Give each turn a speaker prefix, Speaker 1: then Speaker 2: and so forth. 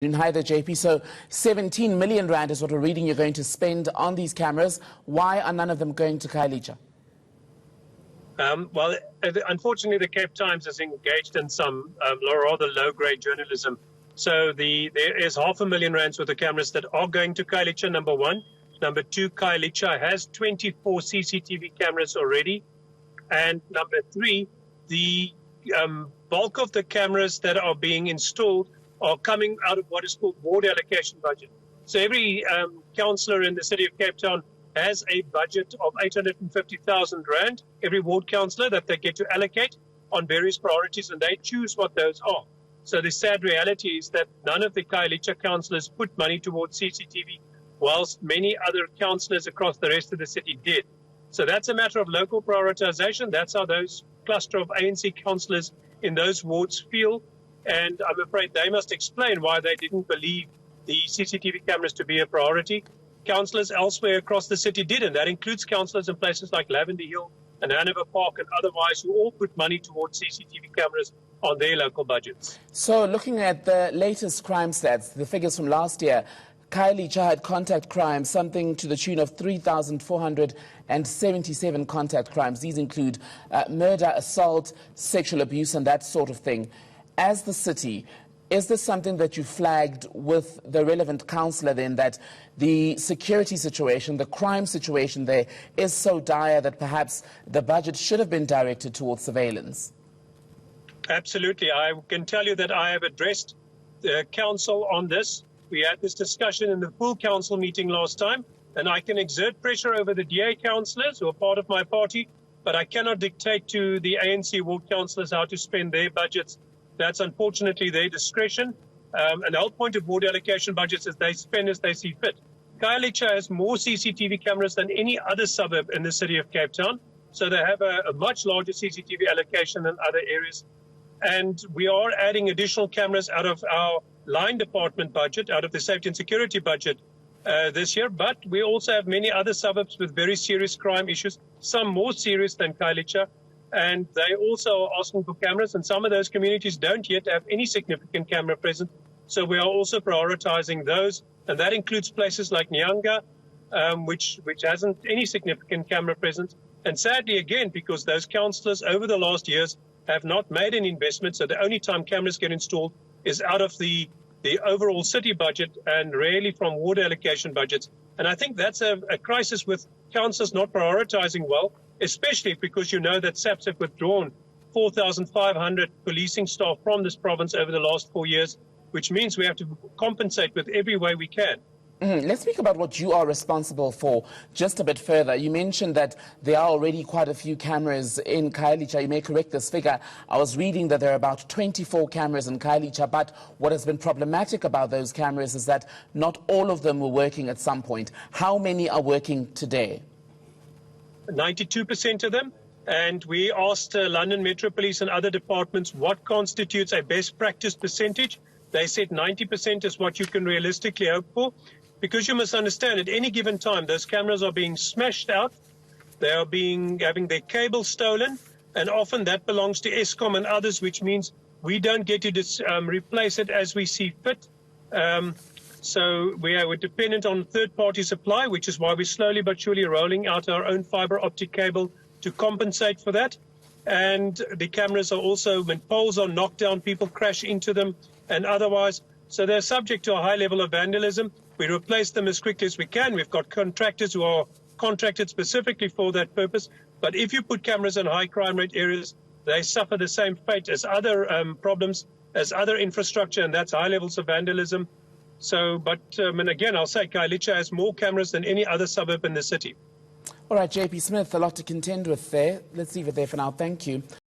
Speaker 1: Hi there, JP. So 17 million rand is what we're reading you're going to spend on these cameras. Why are none of them going to Khayelitsha?
Speaker 2: Well, unfortunately, the Cape Times is engaged in some rather low-grade journalism. So there is R500,000 worth of cameras that are going to Khayelitsha, number one. Number two, Khayelitsha has 24 CCTV cameras already. And number three, the bulk of the cameras that are being installed are coming out of what is called ward allocation budget. So every councillor in the city of Cape Town has a budget of 850,000 rand, every ward councillor, that they get to allocate on various priorities, and they choose what those are. So the sad reality is that none of the Khayelitsha councillors put money towards CCTV, whilst many other councillors across the rest of the city did. So that's a matter of local prioritization. That's how those cluster of ANC councillors in those wards feel. And I'm afraid they must explain why they didn't believe the CCTV cameras to be a priority. Councillors elsewhere across the city did, and that includes councillors in places like Lavender Hill and Hanover Park and otherwise who all put money towards CCTV cameras on their local budgets.
Speaker 1: So looking at the latest crime stats, the figures from last year, Khayelitsha had contact crimes, something to the tune of 3,477 contact crimes. These include murder, assault, sexual abuse and that sort of thing. As the city, is this something that you flagged with the relevant councillor then, that the security situation, the crime situation there is so dire that perhaps the budget should have been directed towards surveillance?
Speaker 2: Absolutely. I can tell you that I have addressed the council on this. We had this discussion in the full council meeting last time, and I can exert pressure over the DA councillors who are part of my party, but I cannot dictate to the ANC ward councillors how to spend their budgets. That's unfortunately their discretion. And the whole point of ward allocation budgets is they spend as they see fit. Khayelitsha has more CCTV cameras than any other suburb in the city of Cape Town. So they have a much larger CCTV allocation than other areas. And we are adding additional cameras out of our line department budget, out of the safety and security budget this year. But we also have many other suburbs with very serious crime issues, some more serious than Khayelitsha. And they also are asking for cameras, and some of those communities don't yet have any significant camera presence. So we are also prioritizing those, and that includes places like Nyanga, which hasn't any significant camera presence. And sadly, again, because those councillors over the last years have not made an investment, so the only time cameras get installed is out of the overall city budget and rarely from ward allocation budgets. And I think that's a crisis with councillors not prioritizing well, especially because you know that SAPS have withdrawn 4,500 policing staff from this province over the last 4 years, which means we have to compensate with every way we can.
Speaker 1: Let's speak about what you are responsible for just a bit further. You mentioned that there are already quite a few cameras in Khayelitsha. You may correct this figure. I was reading that there are about 24 cameras in Khayelitsha, but what has been problematic about those cameras is that not all of them were working at some point. How many are working today?
Speaker 2: 92% of them. And we asked London Metro Police and other departments what constitutes a best practice percentage. They said 90% is what you can realistically hope for. Because you must understand, at any given time, those cameras are being smashed out. They are having their cable stolen. And often that belongs to Eskom and others, which means we don't get to replace it as we see fit. So we're dependent on third-party supply, which is why we're slowly but surely rolling out our own fiber optic cable to compensate for that. And the cameras are also, when poles are knocked down, people crash into them and otherwise. So they're subject to a high level of vandalism. We replace them as quickly as we can. We've got contractors who are contracted specifically for that purpose. But if you put cameras in high crime rate areas, they suffer the same fate as other problems, as other infrastructure, and that's high levels of vandalism. So, but and again, I'll say Khayelitsha has more cameras than any other suburb in the city.
Speaker 1: All right, JP Smith, a lot to contend with there. Let's leave it there for now. Thank you.